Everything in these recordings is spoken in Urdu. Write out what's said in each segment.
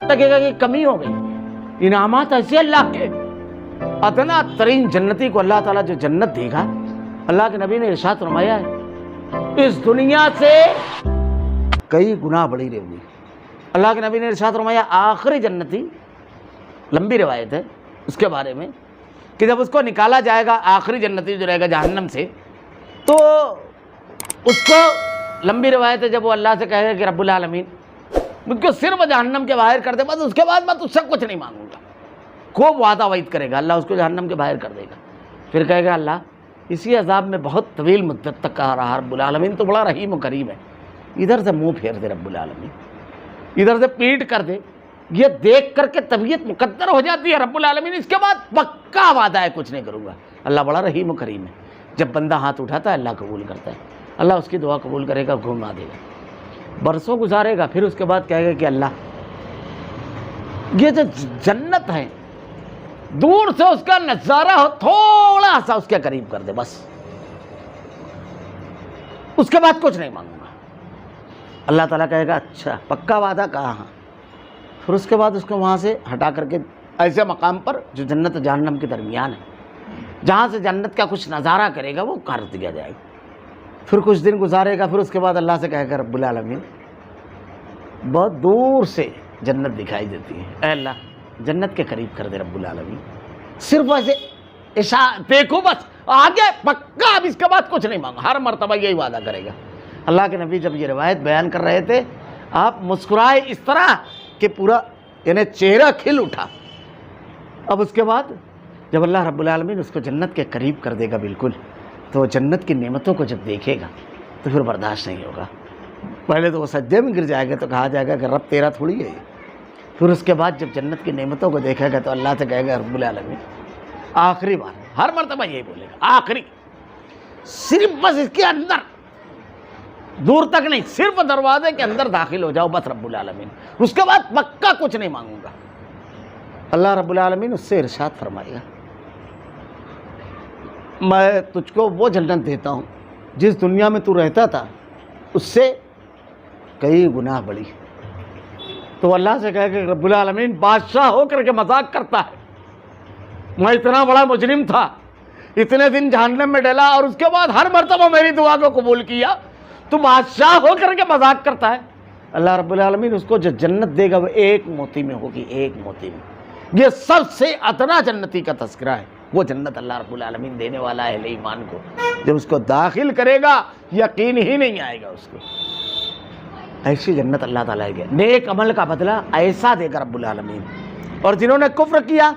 لگے گا کہ کمی ہو گئی. انعامات ایسے اللہ کے. ادنا ترین جنتی کو اللہ تعالیٰ جو جنت دے گا، اللہ کے نبی نے ارشاد فرمایا ہے اس دنیا سے کئی گنا بڑی رہے ہوگی. اللہ کے نبی نے ارشاد فرمایا آخری جنتی، لمبی روایت ہے اس کے بارے میں، کہ جب اس کو نکالا جائے گا آخری جنتی جو رہے گا جہنم سے، تو اس کو لمبی روایت ہے جب وہ اللہ سے کہے گا کہ رب العالمین مجھ کو صرف جہنم کے باہر کر دے، بس اس کے بعد میں تجھ سے کچھ نہیں مانگوں گا. خوب وعدہ وعید کرے گا اللہ، اس کو جہنم کے باہر کر دے گا. پھر کہے گا اللہ اسی عذاب میں بہت طویل مدت تک کہا رہا، رب العالمین تو بڑا رحیم و کریم ہے، ادھر سے منہ پھیر دے رب العالمین، ادھر سے پیٹ کر دے. یہ دیکھ کر کے طبیعت مقدر ہو جاتی ہے رب العالمین اس کے بعد پکا وعدہ ہے کچھ نہیں کروں گا. اللہ بڑا رحیم و کریم ہے. جب بندہ ہاتھ اٹھاتا ہے اللہ قبول کرتا ہے، اللہ اس کی دعا قبول کرے گا، گھما دے گا. برسوں گزارے گا، پھر اس کے بعد کہے گا کہ اللہ یہ جو جنت ہے دور سے اس کا نظارہ ہو، تھوڑا سا اس کے قریب کر دے، بس اس کے بعد کچھ نہیں مانگوں گا. اللہ تعالیٰ کہے گا اچھا پکا وعدہ کہا ہاں. پھر اس کے بعد اس کو وہاں سے ہٹا کر کے ایسے مقام پر جو جنت و جہنم کے درمیان ہے، جہاں سے جنت کا کچھ نظارہ کرے گا وہ کر دیا جائے گا. پھر کچھ دن گزارے گا، پھر اس کے بعد اللہ سے کہے گا رب العالمین بہت دور سے جنت دکھائی دیتی ہے، اے اللہ جنت کے قریب کر دے رب العالمین. صرف ایسے دیکھو بس آگے پکا، اب اس کے بعد کچھ نہیں مانگا. ہر مرتبہ یہی وعدہ کرے گا. اللہ کے نبی جب یہ روایت بیان کر رہے تھے آپ مسکرائے اس طرح کہ پورا یعنی چہرہ کھل اٹھا. اب اس کے بعد جب اللہ رب العالمین اس کو جنت کے قریب کر دے گا بالکل، تو جنت کی نعمتوں کو جب دیکھے گا تو پھر برداشت نہیں ہوگا. پہلے تو وہ سجدے میں گر جائے گا تو کہا جائے گا کہ رب تیرا تھوڑی ہے. پھر اس کے بعد جب جنت کی نعمتوں کو دیکھے گا تو اللہ سے کہے گا رب العالمین آخری بار، ہر مرتبہ یہی بولے گا آخری، صرف بس اس کے اندر، دور تک نہیں، صرف دروازے کے اندر داخل ہو جاؤ بس رب العالمین، اس کے بعد پکا کچھ نہیں مانگوں گا. اللہ رب العالمین اس سے ارشاد فرمائے گا میں تجھ کو وہ جنت دیتا ہوں جس دنیا میں تو رہتا تھا اس سے کئی گنا بڑی. تو اللہ سے کہے کہ رب العالمین بادشاہ ہو کر کے مذاق کرتا ہے، میں اتنا بڑا مجرم تھا، اتنے دن جہنم میں ڈلا اور اس کے بعد ہر مرتبہ میری دعا کو قبول کیا، تو بادشاہ ہو کر کے مذاق کرتا ہے. اللہ رب العالمین اس کو جو جنت دے گا وہ ایک موتی میں ہوگی، ایک موتی میں. یہ سب سے ادنا جنتی کا تذکرہ ہے. وہ جنت اللہ رب العالمین دینے والا ہے اہل ایمان کو. جب اس کو داخل کرے گا یقین ہی نہیں آئے گا اس کو. ایسی جنت اللہ تعالیٰ ہے. نیک عمل کا بدلہ ایسا دے گا رب العالمین. اور جنہوں نے کفر کیا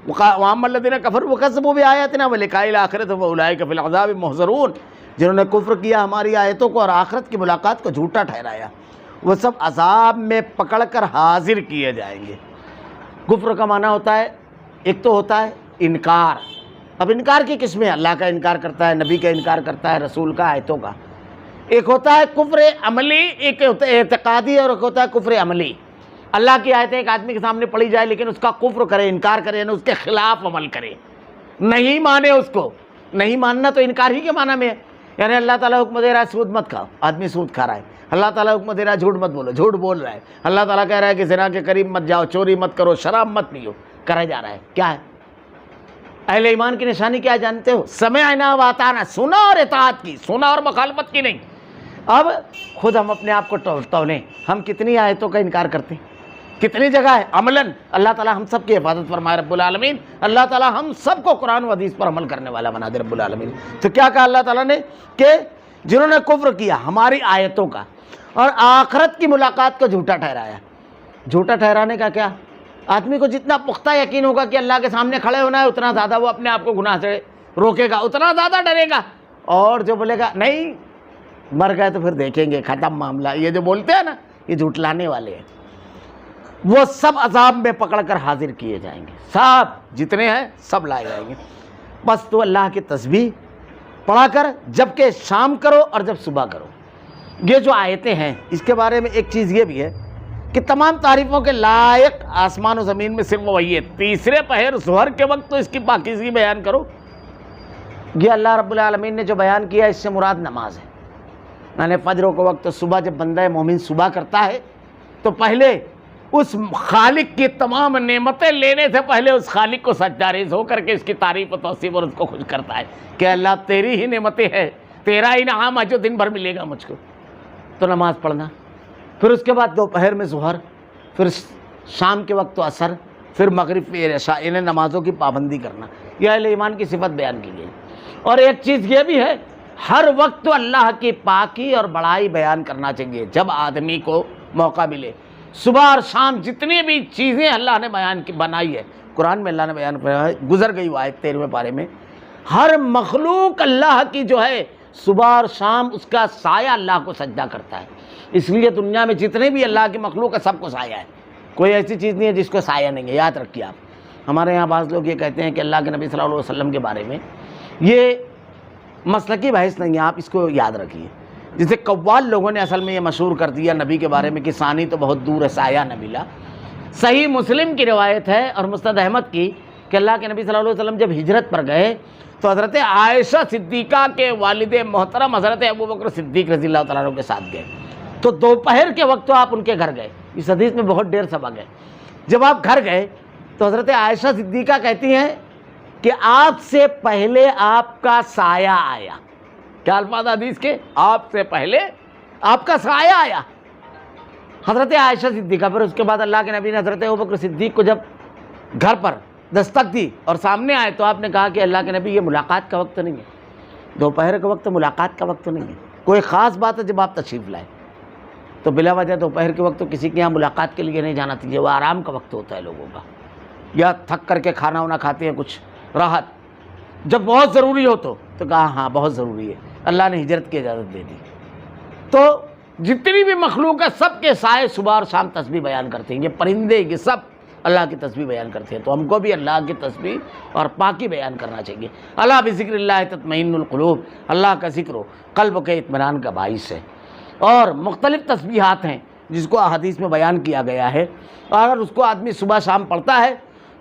وَأَمَّا الَّذِينَ كَفَرُوا وَكَذَّبُوا بِآيَاتِنَا وَلِقَاءِ الْآخِرَةِ فَأُولَٰئِكَ فِي الْعَذَابِ مُحْضَرُونَ. جنہوں نے کفر کیا ہماری آیتوں کو اور آخرت کی ملاقات کو جھوٹا ٹھہرایا، وہ سب عذاب میں پکڑ کر حاضر کیے جائیں گے. کفر کا معنی ہوتا ہے، ایک تو ہوتا ہے انکار. اب انکار کی قسمیں، اللہ کا انکار کرتا ہے، نبی کا انکار کرتا ہے، رسول کا، آیتوں کا. ایک ہوتا ہے کفر عملی، ایک ہوتا ہے اعتقادی، اور ایک ہوتا ہے کفر عملی. اللہ کی آیتیں ایک آدمی کے سامنے پڑھی جائے لیکن اس کا کفر کرے، انکار کرے، یعنی اس کے خلاف عمل کرے، نہیں مانے اس کو. نہیں ماننا تو انکار ہی کے معنی میں ہے. یعنی اللہ تعالیٰ حکم دے رہا ہے سود مت کھاؤ، آدمی سود کھا رہا ہے. اللہ تعالیٰ حکم دے رہا ہے جھوٹ مت بولو، جھوٹ بول رہا ہے. اللہ تعالیٰ کہہ رہا ہے کہ زنا کے قریب مت جاؤ، چوری مت کرو، شراب مت پیو، کرا جا رہا ہے. کیا ہے اہل ایمان کی نشانی کیا جانتے ہو؟ سمعنا واطعنا، سنا اور اطاعت کی، سنا اور مخالفت کی نہیں. اب خود ہم اپنے آپ کو تولیں، ہم کتنی آیتوں کا انکار کرتے ہیں، کتنی جگہ ہے عملاً. اللہ تعالیٰ ہم سب کی حفاظت فرمائے رب العالمین. اللہ تعالیٰ ہم سب کو قرآن و حدیث پر عمل کرنے والا بنا دے رب العالمین. تو کیا کہا اللہ تعالیٰ نے کہ جنہوں نے کفر کیا ہماری آیتوں کا اور آخرت کی ملاقات کو جھوٹا ٹھہرایا. جھوٹا ٹھہرانے کا کیا؟ آدمی کو جتنا پختہ یقین ہوگا کہ اللہ کے سامنے کھڑے ہونا ہے اتنا زیادہ وہ اپنے آپ کو گناہ سے روکے گا، اتنا زیادہ ڈرے گا. اور جو بولے گا نہیں مر گئے تو پھر دیکھیں گے ختم معاملہ، یہ جو بولتے ہیں نا یہ جھٹلانے والے ہیں. وہ سب عذاب میں پکڑ کر حاضر کیے جائیں گے، سب جتنے ہیں سب لائے جائیں گے. بس تو اللہ کی تسبیح پڑھا کر جب کہ شام کرو اور جب صبح کرو. یہ جو آیتیں ہیں اس کے بارے میں ایک چیز یہ بھی ہے کہ تمام تعریفوں کے لائق آسمان و زمین میں صرف وہی ہے. تیسرے پہر ظہر کے وقت تو اس کی پاکیزگی بیان کرو. یہ اللہ رب العالمین نے جو بیان کیا اس سے مراد نماز ہے. میں نے فجر کے وقت صبح جب بندہ مومن صبح کرتا ہے تو پہلے اس خالق کی تمام نعمتیں لینے سے پہلے اس خالق کو سجدہ ریز ہو کر کے اس کی تعریف و توصیف اور اس کو خوش کرتا ہے کہ اللہ تیری ہی نعمتیں ہیں، تیرا ہی انعام ہے جو دن بھر ملے گا مجھ کو۔ تو نماز پڑھنا، پھر اس کے بعد دوپہر میں ظہر، پھر شام کے وقت تو عصر، پھر مغرب پھر عشاء، انہیں نمازوں کی پابندی کرنا، یہ اہل ایمان کی صفت بیان کی گئی۔ اور ایک چیز یہ بھی ہے، ہر وقت اللہ کی پاکی اور بڑائی بیان کرنا چاہیے جب آدمی کو موقع ملے۔ صبح اور شام جتنی بھی چیزیں اللہ نے بیان کی بنائی ہے، قرآن میں اللہ نے بیان کیا ہے، گزر گئی وہ آیت 13ویں پارے میں، ہر مخلوق اللہ کی جو ہے صبح اور شام اس کا سایہ اللہ کو سجدہ کرتا ہے۔ اس لیے دنیا میں جتنے بھی اللہ کی مخلوق ہے سب کو سایہ ہے، کوئی ایسی چیز نہیں ہے جس کو سایہ نہیں ہے، یاد رکھیے آپ۔ ہمارے یہاں بعض لوگ یہ کہتے ہیں کہ اللہ کے نبی صلی اللہ علیہ وسلم کے بارے میں، یہ مسلکی بحث نہیں ہے، آپ اس کو یاد رکھیے۔ جسے قوال لوگوں نے اصل میں یہ مشہور کر دیا نبی کے بارے میں کہ ثانی تو بہت دور ہے سایہ نہ ملا۔ صحیح مسلم کی روایت ہے اور مسند احمد کی کہ اللہ کے نبی صلی اللہ علیہ وسلم جب ہجرت پر گئے تو حضرت عائشہ صدیقہ کے والد محترم حضرت ابوبکر صدیق رضی اللہ تعالیٰ عنہ کے ساتھ گئے، تو دوپہر کے وقت تو آپ ان کے گھر گئے۔ اس حدیث میں بہت ڈیر سبق ہے۔ جب آپ گھر گئے تو حضرت عائشہ صدیقہ کہتی ہیں کہ آپ سے پہلے آپ کا سایہ آیا۔ کیا الفاظ حدیث کے؟ آپ سے پہلے آپ کا سایہ آیا، حضرت عائشہ صدیقہ۔ پھر اس کے بعد اللہ کے نبی نے حضرت ابوبکر صدیق کو جب گھر پر دستک دی اور سامنے آئے تو آپ نے کہا کہ اللہ کے نبی یہ ملاقات کا وقت نہیں ہے، دوپہر کا وقت ملاقات کا وقت نہیں ہے، کوئی خاص بات ہے جب آپ تشریف لائیں۔ تو بلا وجہ دوپہر کے وقت تو کسی کے یہاں ملاقات کے لیے نہیں جانا چاہیے، وہ آرام کا وقت ہوتا ہے لوگوں کا، یا تھک کر کے کھانا وانا کھاتے ہیں کچھ راحت۔ جب بہت ضروری ہو تو کہا ہاں بہت ضروری ہے، اللہ نے ہجرت کی اجازت دے دی۔ تو جتنی بھی مخلوق ہے سب کے سائے صبح اور شام تسبیح بیان کرتے ہیں، یہ پرندے یہ سب اللہ کی تسبیح بیان کرتے ہیں، تو ہم کو بھی اللہ کی تسبیح اور پاکی بیان کرنا چاہیے۔ اللہ بذکر اللہ تطمئن القلوب، اللہ کا ذکر قلب کے اطمینان کا باعث ہے۔ اور مختلف تسبیحات ہیں جس کو احادیث میں بیان کیا گیا ہے، اگر اس کو آدمی صبح شام پڑھتا ہے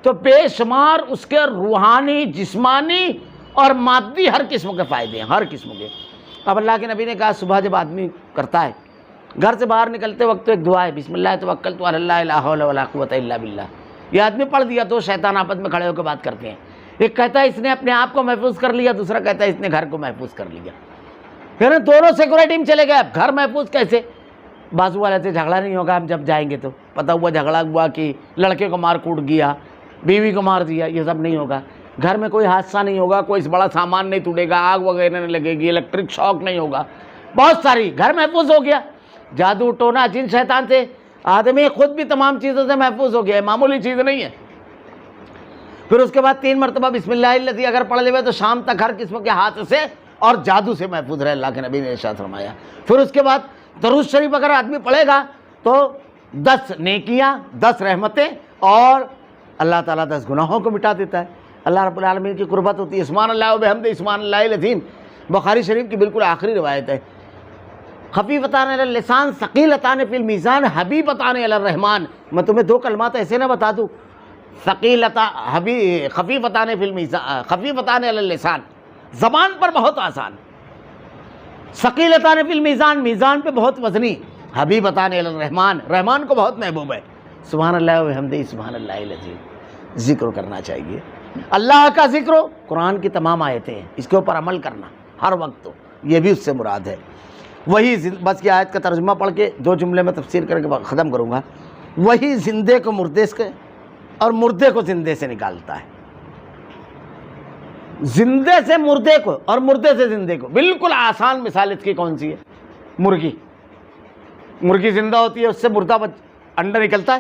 تو بے شمار اس کے روحانی، جسمانی اور مادی ہر قسم کے فائدے ہیں، ہر قسم کے۔ اب اللہ کے نبی نے کہا صبح جب آدمی کرتا ہے، گھر سے باہر نکلتے وقت تو ایک دعا ہے، بسم اللہ توکلت علی اللہ لا حول ولا قوۃ الا باللہ، یہ آدمی پڑھ دیا تو شیطان آپس میں کھڑے ہو کے بات کرتے ہیں، ایک کہتا ہے اس نے اپنے آپ کو محفوظ کر لیا، دوسرا کہتا ہے اس نے گھر کو محفوظ کر لیا، پھر دونوں سیکورٹی میں چلے گئے۔ اب گھر محفوظ کیسے؟ بازو والے سے جھگڑا نہیں ہوگا، ہم جب جائیں گے تو پتہ ہوا جھگڑا ہوا کہ لڑکے کو مار کوٹ گیا، بیوی کو مار دیا، یہ سب نہیں ہوگا۔ گھر میں کوئی حادثہ نہیں ہوگا، کوئی بڑا سامان نہیں ٹوٹے گا، آگ وغیرہ نہیں لگے گی، الیکٹرک شاک نہیں ہوگا، بہت ساری، گھر محفوظ ہو گیا۔ جادو ٹونا جن شیطان سے آدمی خود بھی تمام چیزوں سے محفوظ ہو گیا ہے، معمولی چیز نہیں ہے۔ پھر اس کے بعد 3 مرتبہ بسم اللہ الذی اگر پڑھ لے تو شام تک ہر قسم کے ہاتھ سے اور جادو سے محفوظ رہے، اللہ کے نبی نے ارشاد فرمایا۔ پھر اس کے بعد درود شریف اگر آدمی پڑھے گا تو 10 نیکیاں، 10 رحمتیں، اور اللہ تعالیٰ 10 گناہوں کو مٹا دیتا ہے، اللہ رب العالمین کی قربت ہوتی ہے۔ سبحان اللہ و بحمدہ سبحان اللہ العظیم، بخاری شریف کی بالکل آخری روایت ہے۔ خفیفتان علی اللسان ثقیلتان فی المیزان حبیبتان علی الرحمن، میں تمہیں 2 کلمات ایسے نہ بتا دوں، خفیفتان فی المیزان، خفیفتان علی اللسان، زبان پر بہت آسان، ثقیلتان فی المیزان، میزان پہ بہت وزنی، حبیبتان علی الرحمن، رحمان کو بہت محبوب ہے۔ سبحان اللہ و بحمدہ سبحان اللہ العظیم، ذکر کرنا چاہیے اللہ کا ذکر، قرآن کی تمام آیتیں ہیں، اس کے اوپر عمل کرنا ہر وقت، یہ بھی اس سے مراد ہے۔ وہی بس یہ آیت کا ترجمہ پڑھ کے 2 جملے میں تفسیر کر کے ختم کروں گا۔ وہی زندے کو مردے سے اور مردے کو زندے سے نکالتا ہے، زندے سے مردے کو اور مردے سے زندے کو۔ بالکل آسان مثال اس کی کون سی ہے؟ مرغی، مرغی زندہ ہوتی ہے، اس سے مردہ انڈا نکلتا ہے،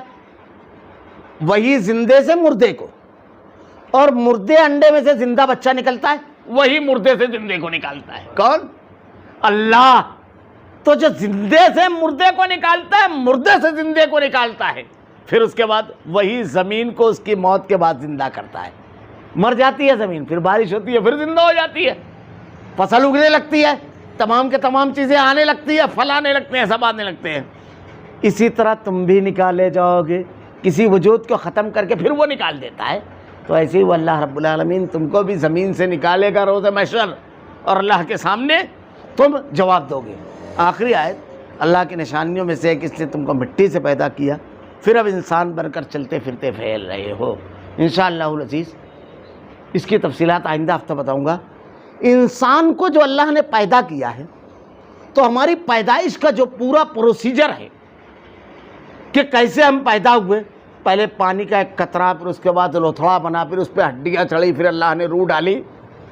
وہی زندے سے مردے کو، اور مردے انڈے میں سے زندہ بچہ نکلتا ہے، وہی مردے سے زندے کو نکالتا ہے۔ کون؟ اللہ۔ تو جو زندے سے مردے کو نکالتا ہے، مردے سے زندے کو نکالتا ہے، پھر اس کے بعد وہی زمین کو اس کی موت کے بعد زندہ کرتا ہے۔ مر جاتی ہے زمین، پھر بارش ہوتی ہے، پھر زندہ ہو جاتی ہے، فصل اگنے لگتی ہے، تمام کے تمام چیزیں آنے لگتی ہے، پھل آنے لگتے ہیں، سب آنے لگتے ہیں۔ اسی طرح تم بھی نکالے جاؤ گے، کسی وجود کو ختم کر کے پھر وہ نکال دیتا ہے، تو ایسے ہی وہ اللہ رب العالمین تم کو بھی زمین سے نکالے گا روز محشر، اور اللہ کے سامنے تم جواب دو گے۔ آخری آیت، اللہ کی نشانیوں میں سے ایک اس نے تم کو مٹی سے پیدا کیا، پھر اب انسان بن کر چلتے پھرتے پھیل رہے ہو۔ انشاءاللہ العزیز اس کی تفصیلات آئندہ ہفتہ بتاؤں گا۔ انسان کو جو اللہ نے پیدا کیا ہے تو ہماری پیدائش کا جو پورا پروسیجر ہے کہ کیسے ہم پیدا ہوئے، پہلے پانی کا ایک قطرہ، پھر اس کے بعد لوتھڑا بنا، پھر اس پہ ہڈیاں چڑھی، پھر اللہ نے روح ڈالی،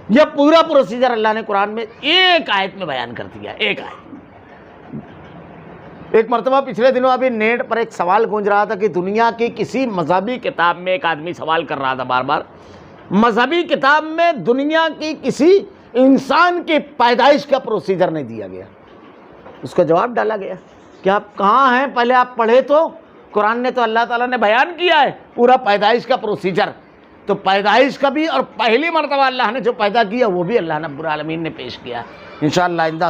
یہ پورا پروسیجر اللہ نے قرآن میں ایک آیت میں بیان کر دیا، ایک آیت۔ ایک مرتبہ پچھلے دنوں ابھی نیٹ پر ایک سوال گونج رہا تھا کہ دنیا کی کسی مذہبی کتاب میں، ایک آدمی سوال کر رہا تھا بار بار، مذہبی کتاب میں دنیا کی کسی انسان کی پیدائش کا پروسیجر نہیں دیا گیا۔ اس کا جواب ڈالا گیا کہ آپ کہاں ہیں، پہلے آپ پڑھے تو، قرآن نے تو اللہ تعالیٰ نے بیان کیا ہے پورا پیدائش کا پروسیجر، تو پیدائش کا بھی اور پہلی مرتبہ اللہ نے جو پیدا کیا وہ بھی اللہ رب العالمین نے پیش کیا۔ انشاءاللہ آئندہ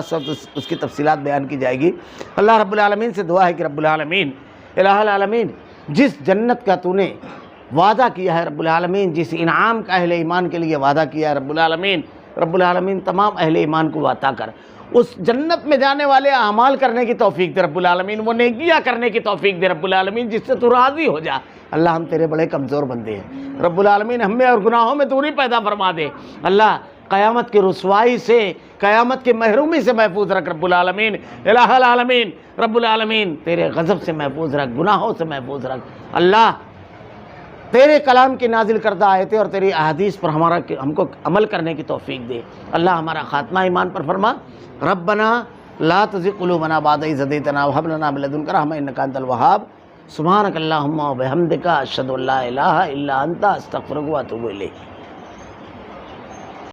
اس کی تفصیلات بیان کی جائے گی۔ اللہ رب العالمین سے دعا ہے کہ رب العالمین، الہ العالمین، جس جنت کا تو نے وعدہ کیا ہے رب العالمین، جس انعام کا اہل ایمان کے لیے وعدہ کیا ہے رب العالمین تمام اہل ایمان کو عطا کر، اس جنت میں جانے والے اعمال کرنے کی توفیق دے رب العالمین، وہ نیکیاں کرنے کی توفیق دے رب العالمین جس سے تو راضی ہو جا۔ اللہ ہم تیرے بڑے کمزور بندے ہیں، رب العالمین ہمیں اور گناہوں میں دوری پیدا فرما دے۔ اللہ قیامت کی رسوائی سے، قیامت کی محرومی سے محفوظ رکھ رب العالمین، الہ العالمین، رب العالمین تیرے غضب سے محفوظ رکھ، گناہوں سے محفوظ رکھ۔ اللہ تیرے کلام کی نازل کردہ آیتیں اور تیری احادیث پر ہم کو عمل کرنے کی توفیق دے۔ اللہ ہمارا خاتمہ ایمان پر فرما۔ ربنا لا تزغ قلوبنا بعد إذ هديتنا وهب لنا من لدنك رحمة إنك أنت الوهاب سبحانك اللهم وبحمدك أشهد أن لا إله إلا أنت أستغفرك وأتوب إليك۔